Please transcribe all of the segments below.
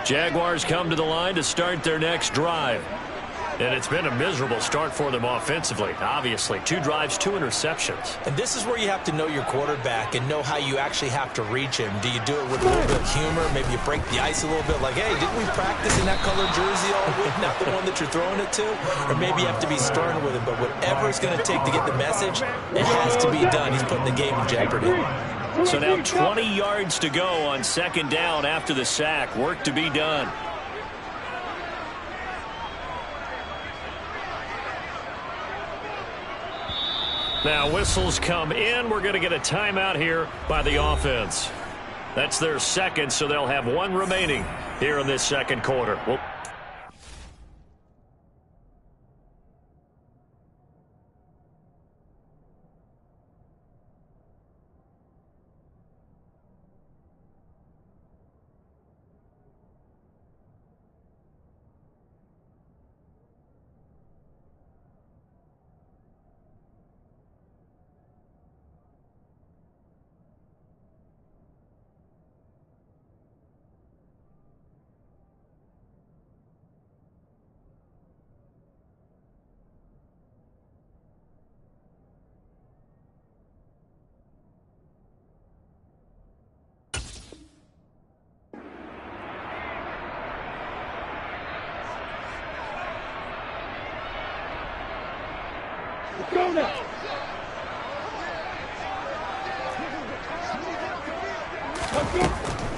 Jaguars come to the line to start their next drive. And it's been a miserable start for them offensively. Obviously, 2 drives, 2 interceptions. And this is where you have to know your quarterback and know how you actually have to reach him. Do you do it with a little bit of humor? Maybe you break the ice a little bit like, hey, didn't we practice in that colored jersey all week? Not the one that you're throwing it to? Or maybe you have to be stern with him. But whatever it's going to take to get the message, it has to be done. He's putting the game in jeopardy. So now 20 yards to go on second down after the sack. Work to be done. Now whistles come in. We're going to get a timeout here by the offense. That's their second, so they'll have 1 remaining here in this second quarter.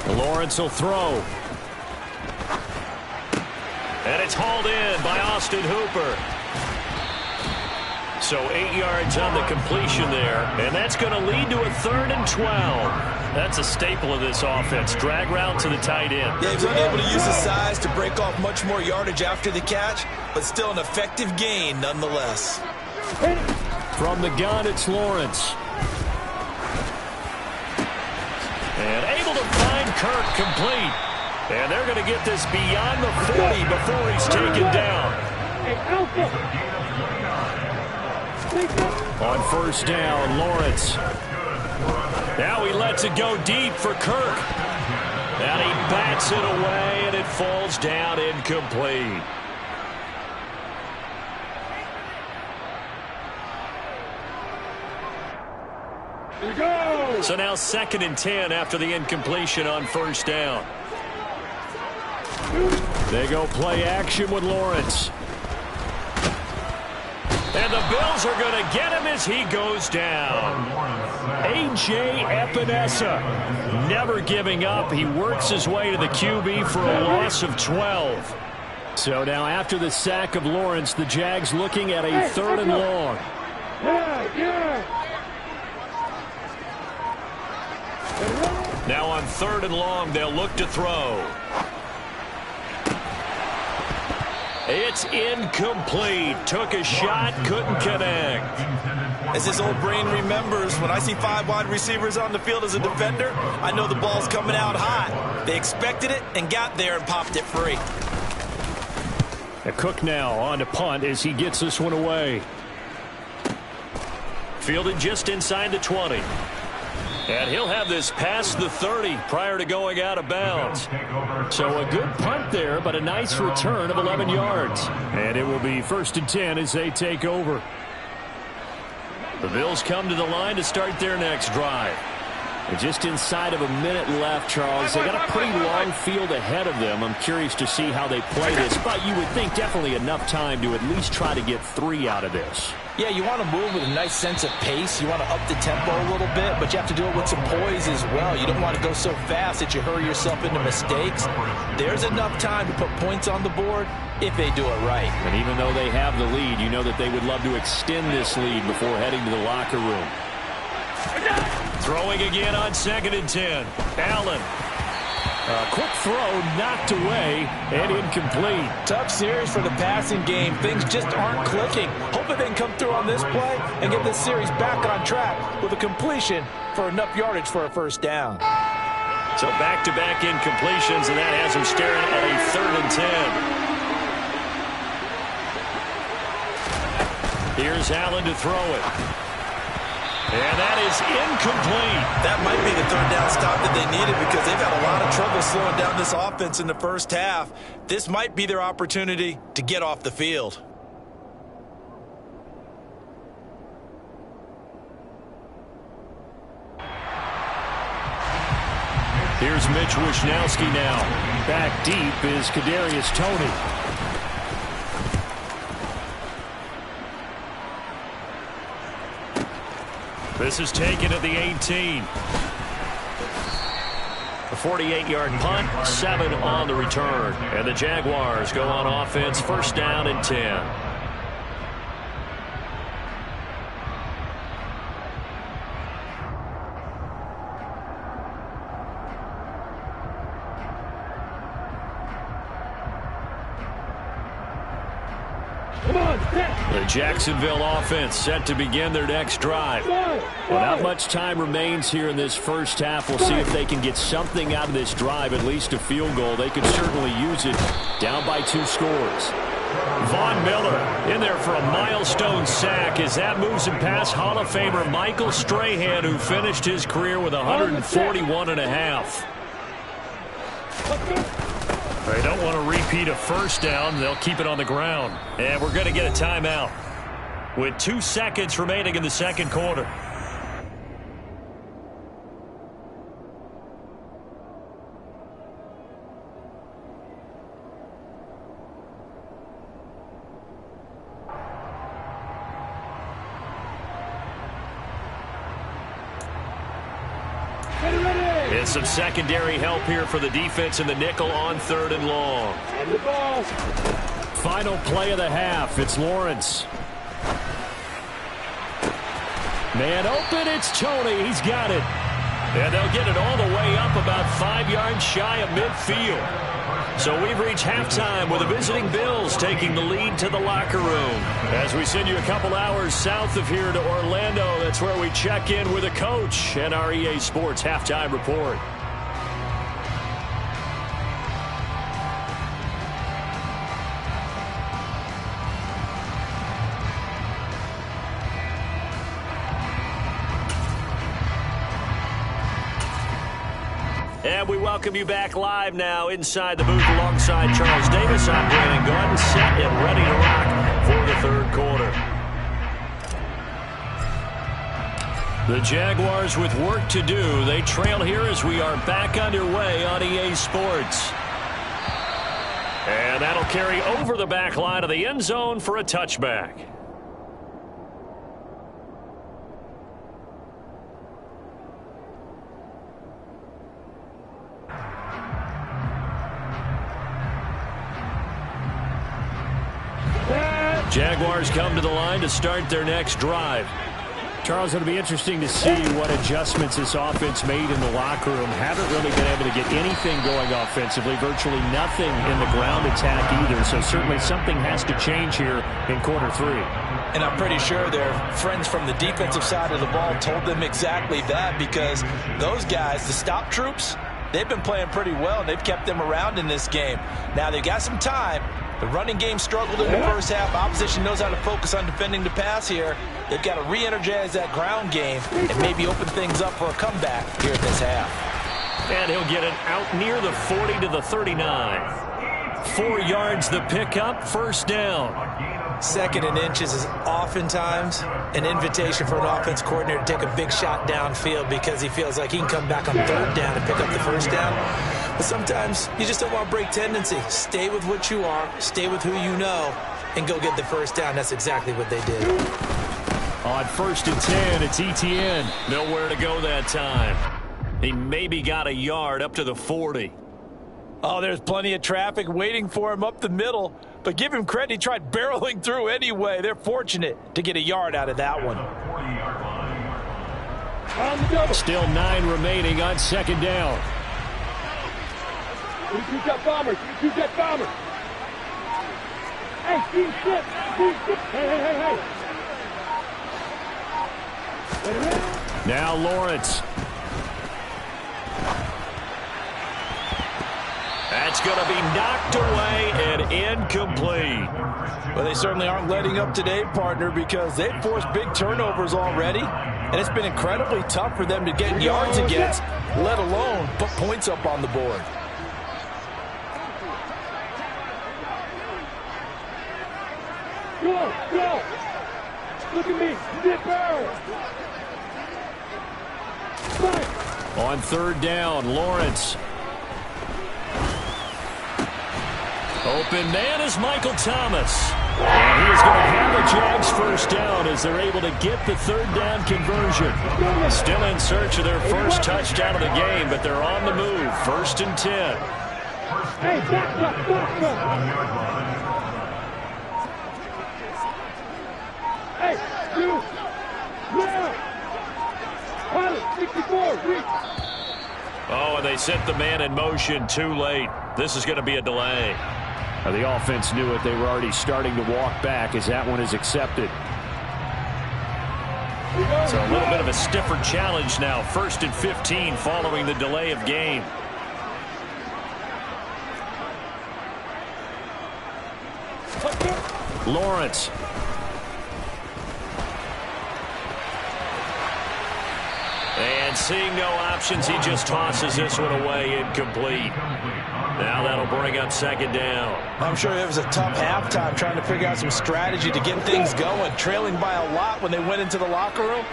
Lawrence will throw. And it's hauled in by Austin Hooper. So 8 yards on the completion there. And that's going to lead to a 3rd and 12. That's a staple of this offense. Drag route to the tight end. Yeah, he's unable to use his size to break off much more yardage after the catch, but still an effective gain nonetheless. From the gun, it's Lawrence. And able to find Kirk complete. And they're going to get this beyond the 40 before he's taken down. On first down, Lawrence. Now he lets it go deep for Kirk. And he bats it away, and it falls down incomplete. So now 2nd and 10 after the incompletion on first down. They go play action with Lawrence. And the Bills are going to get him as he goes down. A.J. Epinesa never giving up. He works his way to the QB for a loss of 12. So now after the sack of Lawrence, the Jags looking at a 3rd and long. Now on 3rd and long, they'll look to throw. It's incomplete. Took a shot, couldn't connect. As his old brain remembers, when I see 5 wide receivers on the field as a defender, I know the ball's coming out high. They expected it and got there and popped it free. Cook now on to punt as he gets this one away. Fielded just inside the 20. And he'll have this past the 30 prior to going out of bounds. So a good punt there, but a nice return of 11 yards. And it will be 1st and 10 as they take over. The Bills come to the line to start their next drive. And just inside of a minute left, Charles. They got a pretty long field ahead of them. I'm curious to see how they play this, but you would think definitely enough time to at least try to get 3 out of this. Yeah, you want to move with a nice sense of pace. You want to up the tempo a little bit, but you have to do it with some poise as well. You don't want to go so fast that you hurry yourself into mistakes. There's enough time to put points on the board if they do it right. And even though they have the lead, you know that they would love to extend this lead before heading to the locker room. Throwing again on 2nd and 10. Allen. A quick throw knocked away and incomplete. Tough series for the passing game. Things just aren't clicking. Hoping they can come through on this play and get this series back on track with a completion for enough yardage for a 1st down. So back-to-back incompletions, and that has them staring at a 3rd and 10. Here's Allen to throw it. And that is incomplete. That might be the third down stop that they needed because they've had a lot of trouble slowing down this offense in the first half. This might be their opportunity to get off the field. Here's Mitch Wishnowsky now. Back deep is Kadarius Toney. This is taken at the 18. A 48-yard punt, 7 on the return. And the Jaguars go on offense, first down and 10. The Jacksonville offense set to begin their next drive. Well, not much time remains here in this first half. We'll see if they can get something out of this drive, at least a field goal. They could certainly use it. Down by 2 scores. Von Miller in there for a milestone sack as that moves him past Hall of Famer Michael Strahan, who finished his career with 141.5. They don't want to repeat a first down. They'll keep it on the ground. And we're going to get a timeout with 2 seconds remaining in the second quarter. And some secondary help here for the defense in the nickel on 3rd and long. Final play of the half. It's Lawrence. Man open. It's Toney. He's got it. And they'll get it all the way up about 5 yards shy of midfield. So we've reached halftime with the visiting Bills taking the lead to the locker room. As we send you a couple hours south of here to Orlando, that's where we check in with a coach and our EA Sports halftime report. And we welcome you back live now inside the booth alongside Charles Davis. I'm Brandon Gordon, set and ready to rock for the third quarter. The Jaguars with work to do. They trail here as we are back underway on EA Sports. And that'll carry over the back line of the end zone for a touchback. Jaguars come to the line to start their next drive. Charles, it'll be interesting to see what adjustments this offense made in the locker room. Haven't really been able to get anything going offensively, virtually nothing in the ground attack either. So certainly something has to change here in quarter 3. And I'm pretty sure their friends from the defensive side of the ball told them exactly that, because those guys, the stop troops, they've been playing pretty well, and they've kept them around in this game. Now they've got some time. The running game struggled in the first half. Opposition knows how to focus on defending the pass here. They've got to re-energize that ground game and maybe open things up for a comeback here in this half. And he'll get it out near the 40 to the 39. 4 yards the pickup, first down. 2nd and inches is oftentimes an invitation for an offense coordinator to take a big shot downfield because he feels like he can come back on 3rd down and pick up the first down. But sometimes you just don't want to break tendency. Stay with what you are, stay with who you know, and go get the first down. That's exactly what they did. On 1st and 10, it's Etienne. Nowhere to go that time. He maybe got a yard up to the 40. Oh, there's plenty of traffic waiting for him up the middle. But give him credit, he tried barreling through anyway. They're fortunate to get a yard out of that one. Still 9 remaining on 2nd down. You got bombers. You got bombers. Hey, deep shit. Hey. Now Lawrence. That's going to be knocked away and incomplete. Well, they certainly aren't letting up today, partner, because they've forced big turnovers already. And it's been incredibly tough for them to get yards against, let alone put points up on the board. Go, go! Look at me, Zipper! On third down, Lawrence. Open man is Michael Thomas. And he is going to have the Jags first down as they're able to get the third down conversion. Still in search of their first touchdown of the game, but they're on the move. 1st and 10. Hey, back. Hey, you! Now! Pilot, 64, reach! Oh, and they set the man in motion too late. This is going to be a delay. The offense knew it. They were already starting to walk back as that one is accepted. So a little bit of a stiffer challenge now. 1st and 15 following the delay of game. Lawrence. And seeing no options, he just tosses this one away, incomplete. Now that'll bring up 2nd down. I'm sure it was a tough halftime trying to figure out some strategy to get things going, trailing by a lot when they went into the locker room.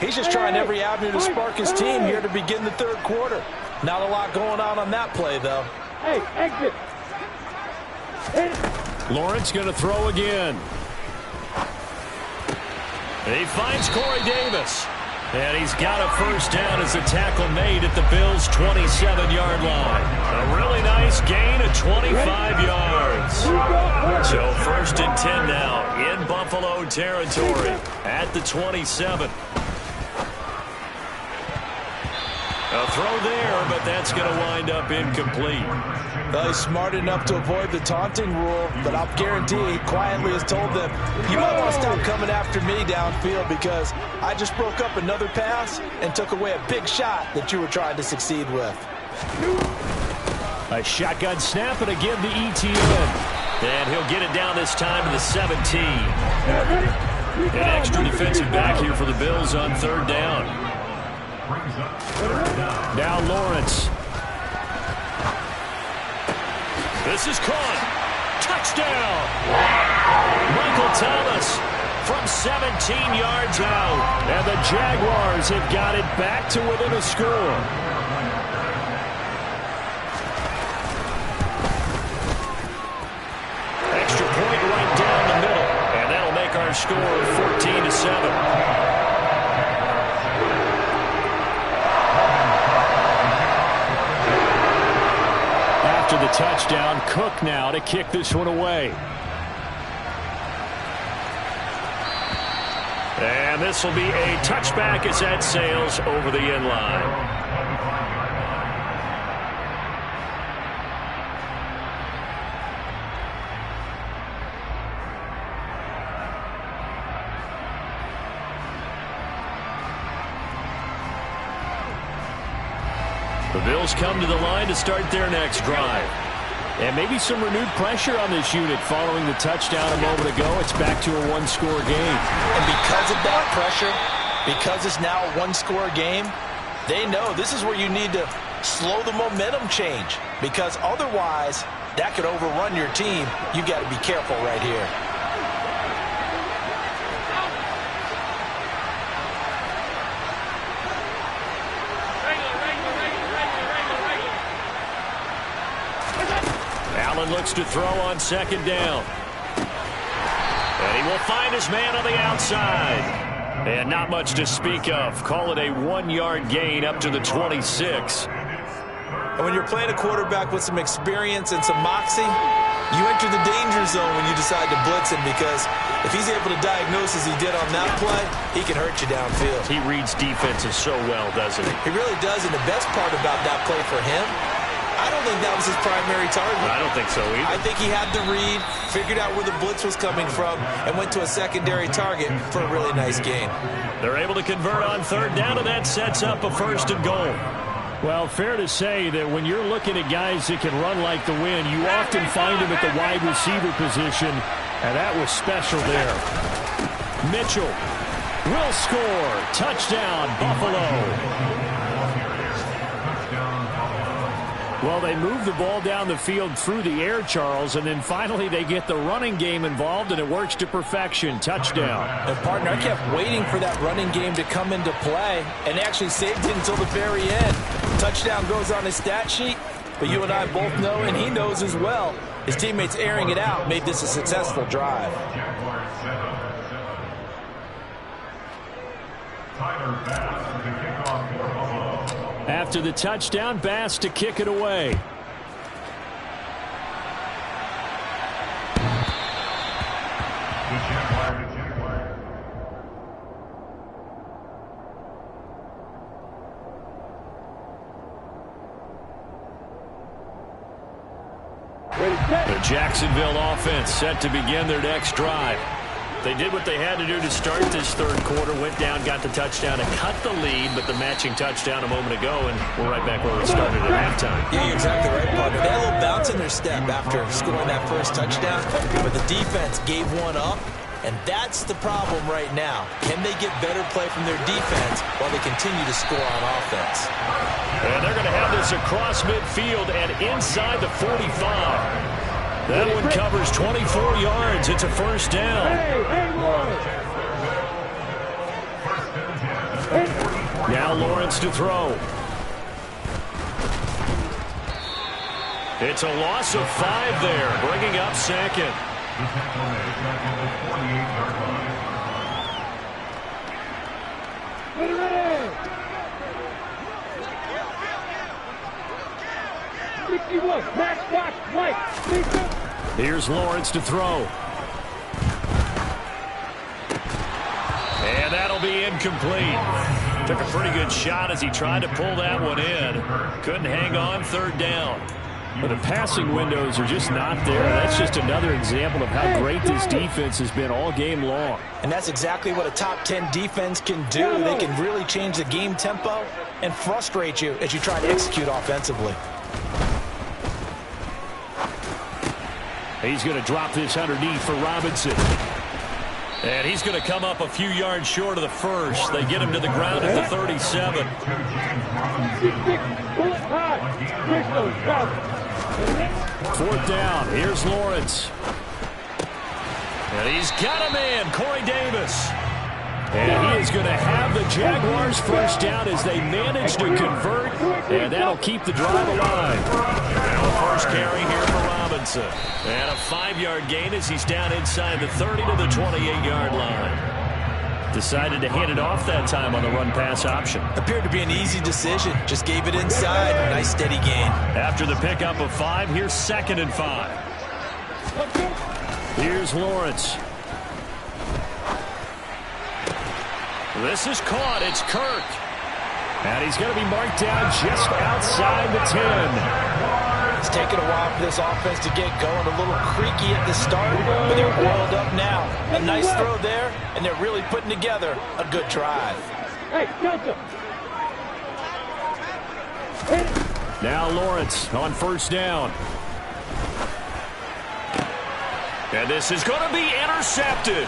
He's just trying every avenue to spark his team here to begin the 3rd quarter. Not a lot going on that play, though. Hey, exit! Lawrence going to throw again. He finds Corey Davis. And he's got a first down as the tackle made at the Bills' 27-yard line. A really nice gain of 25 yards. So 1st and 10 now in Buffalo territory at the 27. A throw there, but that's going to wind up incomplete. Well, he's smart enough to avoid the taunting rule, but I'll guarantee he quietly has told them, you might want to stop coming after me downfield because I just broke up another pass and took away a big shot that you were trying to succeed with. A shotgun snap, and again the ETN. And he'll get it down this time to the 17. An extra defensive back here for the Bills on 3rd down. Now Lawrence. This is caught. Touchdown. Michael Thomas from 17 yards out. And the Jaguars have got it back to within a score. Extra point right down the middle. And that'll make our score 14-7. After the touchdown, Cook now to kick this one away. And this will be a touchback as that sails over the end line. The Bills come to the line to start their next drive. And maybe some renewed pressure on this unit following the touchdown a moment ago. It's back to a 1-score game. And because of that pressure, because it's now a 1-score game, they know this is where you need to slow the momentum change. Because otherwise, that could overrun your team. You've got to be careful right here. Allen looks to throw on 2nd down. And he will find his man on the outside. And not much to speak of. Call it a 1-yard gain up to the 26. And when you're playing a quarterback with some experience and some moxie, you enter the danger zone when you decide to blitz him, because if he's able to diagnose as he did on that play, he can hurt you downfield. He reads defenses so well, doesn't he? He really does, and the best part about that play for him, I don't think that was his primary target. I don't think so either. I think he had the read, figured out where the blitz was coming from, and went to a secondary target for a really nice gain. They're able to convert on 3rd down, and that sets up a 1st and goal. Well, fair to say that when you're looking at guys that can run like the wind, you often find them at the wide receiver position, and that was special there. Mitchell will score. Touchdown, Buffalo. Well, they move the ball down the field through the air, Charles, and then finally they get the running game involved, and it works to perfection. Touchdown. And, partner, I kept waiting for that running game to come into play and actually saved it until the very end. Touchdown goes on his stat sheet, but you and I both know, and he knows as well, his teammates airing it out made this a successful drive. After the touchdown, Bass to kick it away. The Jacksonville offense set to begin their next drive. They did what they had to do to start this third quarter, went down, got the touchdown, and cut the lead, but the matching touchdown a moment ago, and we're right back where we started at halftime. Yeah, you're exactly right, partner. They had a little bounce in their step after scoring that first touchdown, but the defense gave one up, and that's the problem right now. Can they get better play from their defense while they continue to score on offense? And they're going to have this across midfield and inside the 45. That one covers 24 yards. It's a first down. Now Lawrence to throw. It's a loss of 5 there, bringing up second. Here's Lawrence to throw. And that'll be incomplete. Took a pretty good shot as he tried to pull that one in. Couldn't hang on, third down. But the passing windows are just not there. That's just another example of how great this defense has been all game long. And that's exactly what a top 10 defense can do. They can really change the game tempo and frustrate you as you try to execute offensively. He's going to drop this underneath for Robinson. And he's going to come up a few yards short of the first. They get him to the ground at the 37. Fourth down. Here's Lawrence. And he's got a man, Corey Davis. And he is going to have the Jaguars first down as they manage to convert. And that'll keep the drive alive. Now the first carry here for Robinson. And a 5-yard gain as he's down inside the 30 to the 28-yard line. Decided to hand it off that time on the run-pass option. Appeared to be an easy decision. Just gave it inside. Nice steady gain. After the pickup of 5, here's 2nd and 5. Here's Lawrence. This is caught. It's Kirk. And he's going to be marked down just outside the 10. It's taken a while for this offense to get going. A little creaky at the start, but they're oiled up now. A nice throw there, and they're really putting together a good drive. Now Lawrence on first down. And this is going to be intercepted.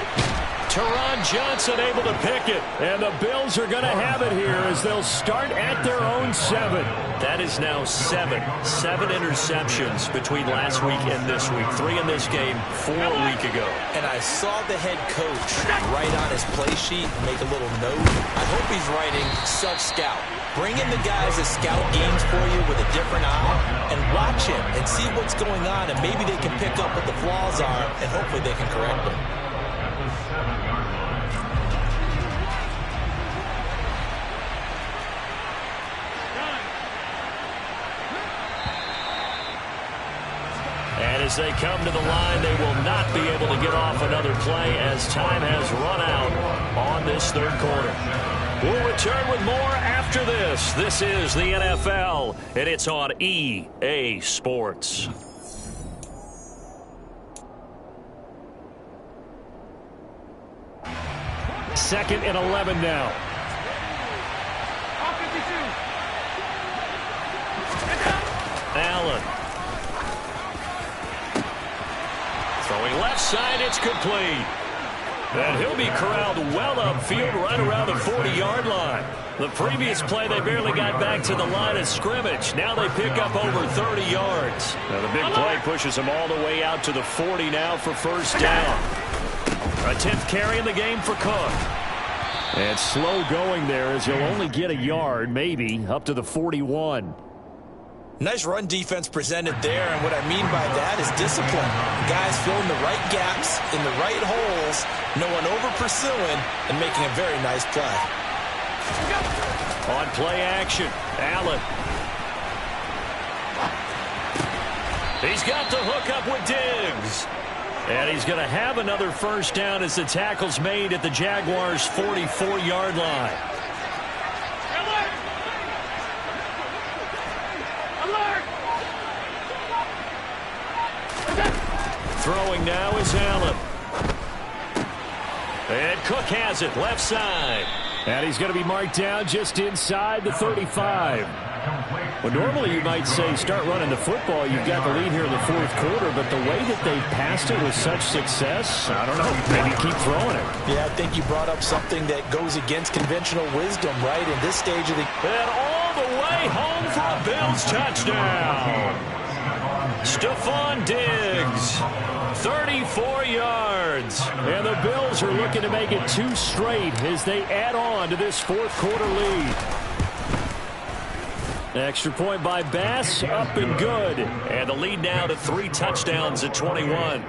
Teron Johnson able to pick it. And the Bills are going to have it here as they'll start at their own 7. That is now 7. 7 interceptions between last week and this week. 3 in this game, 4 a week ago. And I saw the head coach write on his play sheet, make a little note. I hope he's writing such scout. Bring in the guys that scout games for you with a different eye and watch him and see what's going on, and maybe they can pick up what the flaws are, and hopefully they can correct them. And as they come to the line, they will not be able to get off another play as time has run out on this third quarter. We'll return with more after this. This is the NFL, and it's on EA Sports. Second and 11 now. Allen. Throwing left side, it's complete. And he'll be corralled well upfield right around the 40-yard line. The previous play, they barely got back to the line of scrimmage. Now they pick up over 30 yards. Now the big play pushes them all the way out to the 40 now for first down. A 10th carry in the game for Cook. And slow going there as he'll only get a yard, maybe, up to the 41. Nice run defense presented there, and what I mean by that is discipline. Guys filling the right gaps in the right holes, no one over-pursuing, and making a very nice play. On play action, Allen. He's got the hook up with Diggs. And he's going to have another first down as the tackle's made at the Jaguars' 44-yard line. Throwing now is Allen. And Cook has it, left side. And he's going to be marked down just inside the 35. Well, normally you might say start running the football. You've got the lead here in the fourth quarter, but the way that they've passed it with such success, I don't know, maybe keep throwing it. Yeah, I think you brought up something that goes against conventional wisdom, right, in this stage of the... And all the way home for a Bills touchdown. Stephon Diggs, 34 yards. And the Bills are looking to make it 2 straight as they add on to this fourth quarter lead. Extra point by Bass, up and good. And the lead now to 3 touchdowns at 21.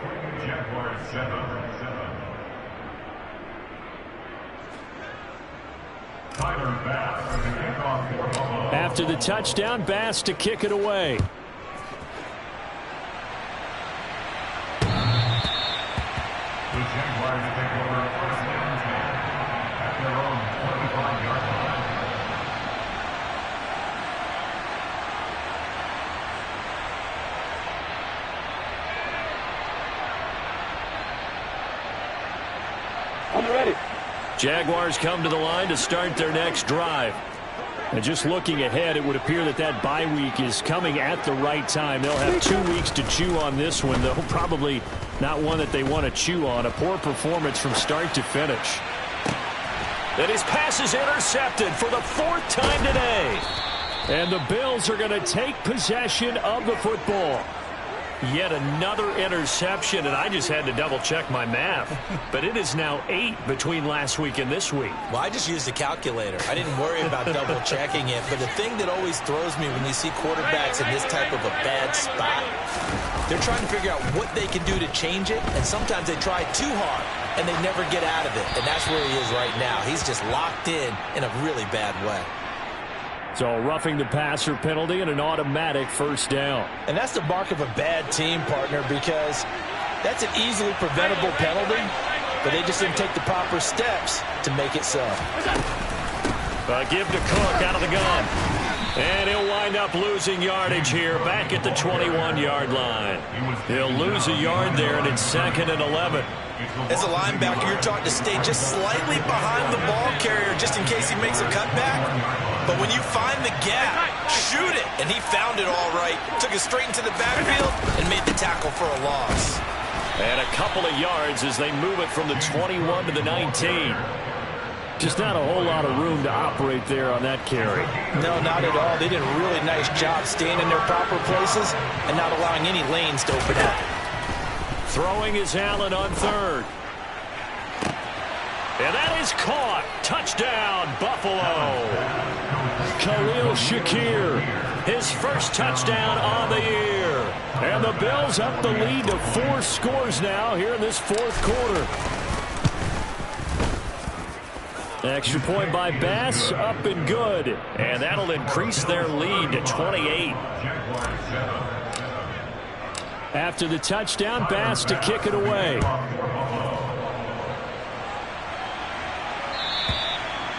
After the touchdown, Bass to kick it away. The Jaguars take over first down 10 at their own 25-yard line. I'm ready. Jaguars come to the line to start their next drive. And just looking ahead, it would appear that that bye week is coming at the right time. They'll have 2 weeks to chew on this one, though probably not one that they want to chew on. A poor performance from start to finish. And his pass is intercepted for the 4th time today. And the Bills are going to take possession of the football. Yet another interception, and I just had to double-check my math. But it is now 8 between last week and this week. Well, I just used a calculator. I didn't worry about double-checking it. But the thing that always throws me when you see quarterbacks in this type of a bad spot, they're trying to figure out what they can do to change it, and sometimes they try too hard, and they never get out of it. And that's where he is right now. He's just locked in a really bad way. So roughing the passer penalty and an automatic first down. And that's the mark of a bad team, partner, because that's an easily preventable penalty, but they just didn't take the proper steps to make it so. Give to Cook out of the gun. And he'll wind up losing yardage here back at the 21-yard line. He'll lose a yard there, and it's 2nd and 11. As a linebacker, you're taught to stay just slightly behind the ball carrier just in case he makes a cutback. But when you find the gap, shoot it. And he found it all right. Took it straight into the backfield and made the tackle for a loss. And a couple of yards as they move it from the 21 to the 19. Just not a whole lot of room to operate there on that carry. No, not at all. They did a really nice job staying in their proper places and not allowing any lanes to open up. Throwing is Allen on 3rd. And that is caught. Touchdown, Buffalo. Khalil Shakir, his first touchdown on the year. And the Bills up the lead to 4 scores now here in this fourth quarter. Extra point by Bass, up and good. And that'll increase their lead to 28. After the touchdown, Bass to kick it away.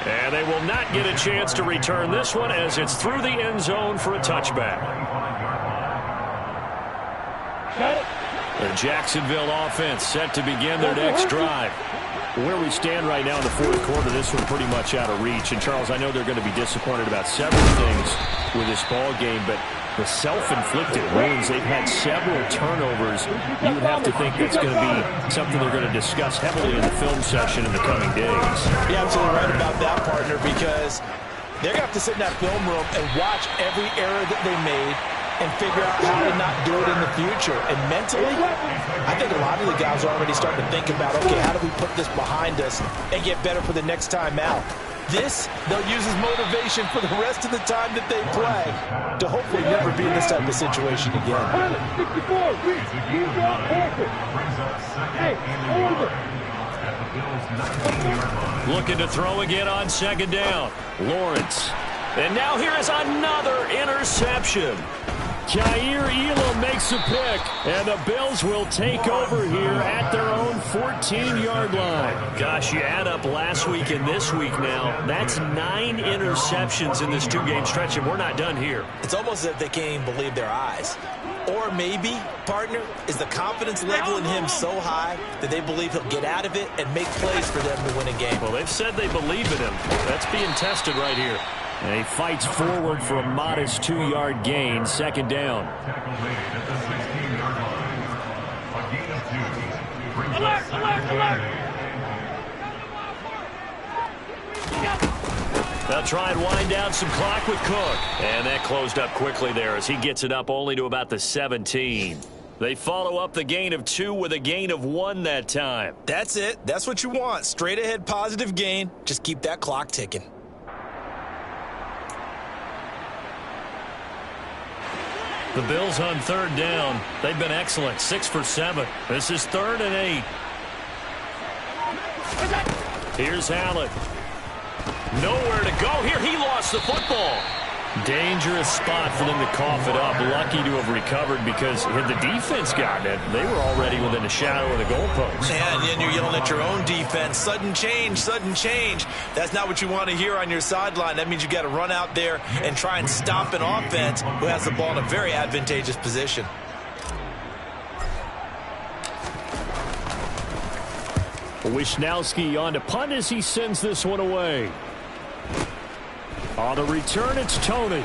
And they will not get a chance to return this one as it's through the end zone for a touchback. The Jacksonville offense set to begin their next drive. Where we stand right now in the fourth quarter, this one pretty much out of reach. And, Charles, I know they're going to be disappointed about several things with this ball game, but the self-inflicted wounds. They've had several turnovers. You would have to think that's going to be something they're going to discuss heavily in the film session in the coming days. You're absolutely right about that, partner, because they're going to have to sit in that film room and watch every error that they made and figure out how to not do it in the future. And mentally, I think a lot of the guys are already starting to think about, okay, how do we put this behind us and get better for the next time out? This, they'll use as motivation for the rest of the time that they play to hopefully never be in this type of situation again. Looking to throw again on second down. Lawrence. And now here is another interception. Jair Elam makes a pick, and the Bills will take over here at their own 14-yard line. Gosh, you add up last week and this week now, that's 9 interceptions in this 2-game stretch, and we're not done here. It's almost as if they can't even believe their eyes. Or maybe, partner, is the confidence level in him so high that they believe he'll get out of it and make plays for them to win a game. Well, they've said they believe in him. That's being tested right here. And he fights forward for a modest 2-yard gain, second down. They'll try and wind down some clock with Cook. And that closed up quickly there as he gets it up only to about the 17. They follow up the gain of 2 with a gain of 1 that time. That's it. That's what you want. Straight ahead positive gain. Just keep that clock ticking. The Bills on third down. They've been excellent. 6 for 7. This is 3rd and 8. Here's Allen. Nowhere to go here. He lost the football. Dangerous spot for them to cough it up. Lucky to have recovered because had the defense gotten it, they were already within a shadow of the goalpost. And then you're yelling at your own defense. Sudden change, sudden change. That's not what you want to hear on your sideline. That means you got to run out there and try and stop an offense who has the ball in a very advantageous position. Wisnowski on to punt as he sends this one away. On the return, it's Tony.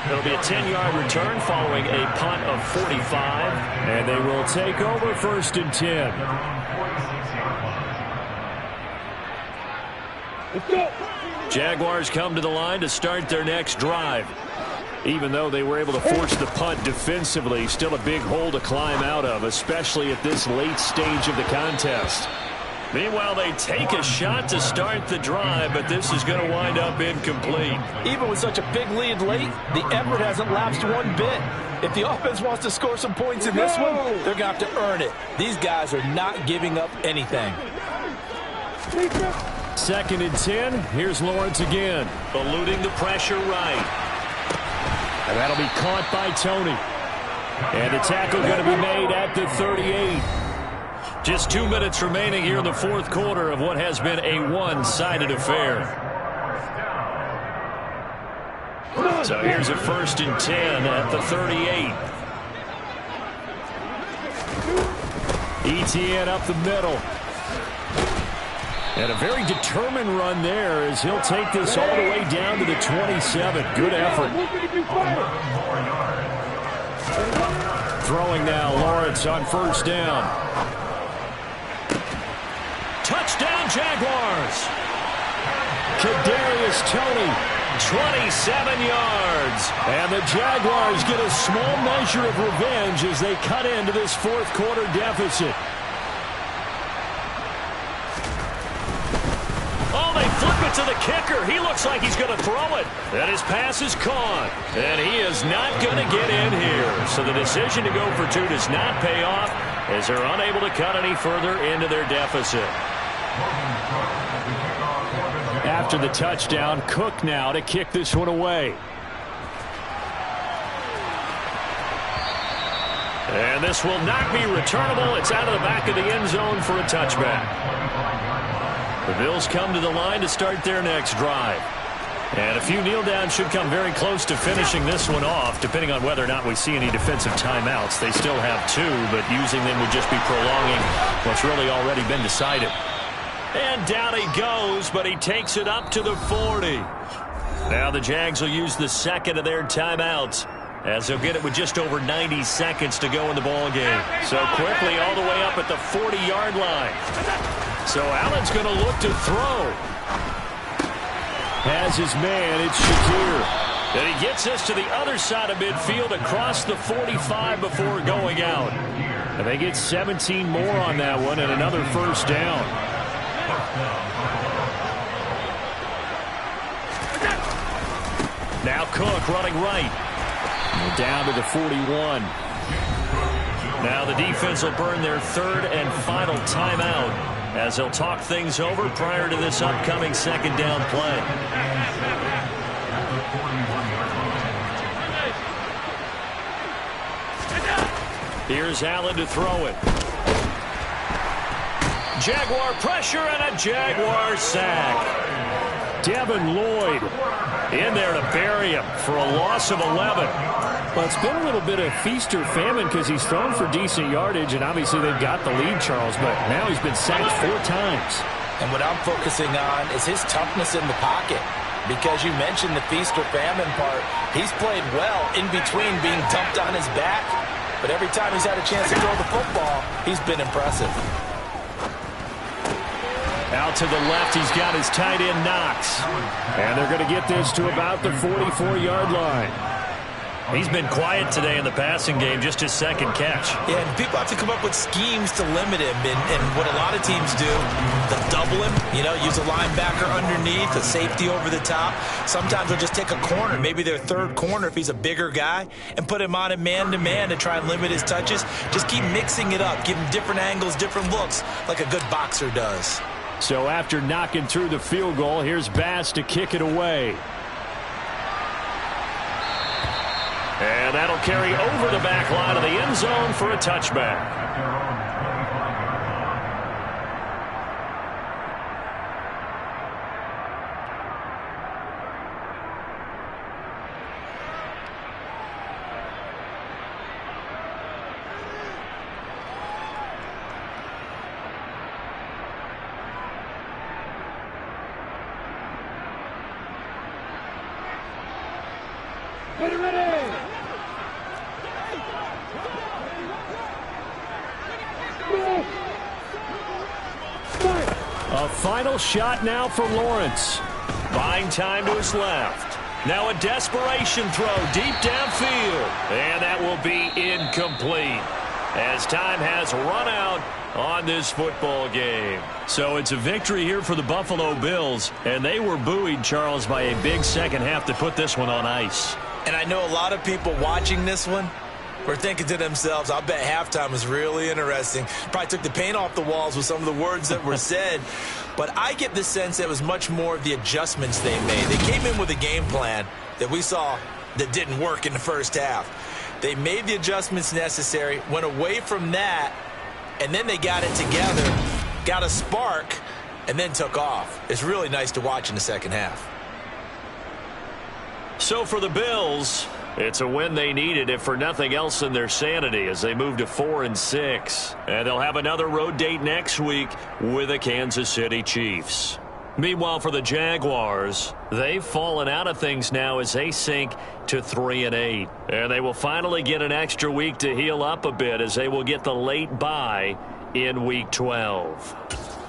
It'll be a 10-yard return following a punt of 45, and they will take over 1st and 10. Jaguars come to the line to start their next drive. Even though they were able to force the punt defensively, still a big hole to climb out of, especially at this late stage of the contest. Meanwhile, they take a shot to start the drive, but this is going to wind up incomplete. Even with such a big lead late, the effort hasn't lapsed one bit. If the offense wants to score some points in this one, they're going to have to earn it. These guys are not giving up anything. 2nd and 10. Here's Lawrence again. Eluding the pressure right. And that'll be caught by Tony. And the tackle going to be made at the 38. Just 2 minutes remaining here in the 4th quarter of what has been a one-sided affair. So here's a 1st and 10 at the 38. ETN up the middle. And a very determined run there as he'll take this all the way down to the 27. Good effort. Throwing now, Lawrence on 1st down. Touchdown, Jaguars. Kadarius Toney, 27 yards. And the Jaguars get a small measure of revenge as they cut into this 4th quarter deficit. Oh, they flip it to the kicker. He looks like he's going to throw it. And his pass is caught. And he is not going to get in here. So the decision to go for 2 does not pay off as they're unable to cut any further into their deficit. After the touchdown, Cook now to kick this one away. And this will not be returnable. It's out of the back of the end zone for a touchback. The Bills come to the line to start their next drive. And a few kneel downs should come very close to finishing this one off, depending on whether or not we see any defensive timeouts. They still have 2, but using them would just be prolonging what's really already been decided. And down he goes, but he takes it up to the 40. Now the Jags will use the second of their timeouts, as they'll get it with just over 90 seconds to go in the ball game. So quickly all the way up at the 40-yard line. So Allen's going to look to throw. Has his man, it's Shakir. And he gets us to the other side of midfield across the 45 before going out. And they get 17 more on that one and another first down. Now Cook running right. Down to the 41. Now the defense will burn their third and final timeout as they'll talk things over prior to this upcoming second down play. Here's Allen to throw it. Jaguar pressure and a Jaguar sack. Devin Lloyd in there to bury him for a loss of 11. Well, it's been a little bit of feast or famine because he's thrown for decent yardage, and obviously they've got the lead, Charles, but now he's been sacked 4 times. And what I'm focusing on is his toughness in the pocket. Because you mentioned the feast or famine part, he's played well in between being dumped on his back. But every time he's had a chance to throw the football, he's been impressive. Out to the left, he's got his tight end Knox. And they're going to get this to about the 44-yard line. He's been quiet today in the passing game, just his second catch. Yeah, and people have to come up with schemes to limit him. And what a lot of teams do, they'll double him, use a linebacker underneath, a safety over the top. Sometimes they'll just take a corner, maybe their third corner if he's a bigger guy, and put him on a man-to-man to try and limit his touches. Just keep mixing it up, give him different angles, different looks, like a good boxer does. So after knocking through the field goal, here's Bass to kick it away. And that'll carry over the back line of the end zone for a touchback. A final shot now for Lawrence. Buying time to his left. Now a desperation throw deep downfield. And that will be incomplete as time has run out on this football game. So it's a victory here for the Buffalo Bills. And they were buoyed, Charles, by a big second half to put this one on ice. And I know a lot of people watching this one were thinking to themselves, I'll bet halftime was really interesting. Probably took the paint off the walls with some of the words that were said. But I get the sense that it was much more of the adjustments they made. They came in with a game plan that we saw that didn't work in the first half. They made the adjustments necessary, went away from that, and then they got it together, got a spark, and then took off. It's really nice to watch in the second half. So for the Bills, it's a win they needed, if for nothing else than their sanity, as they move to 4-6. And they'll have another road date next week with the Kansas City Chiefs. Meanwhile, for the Jaguars, they've fallen out of things now as they sink to 3-8. And they will finally get an extra week to heal up a bit as they will get the late bye in Week 12.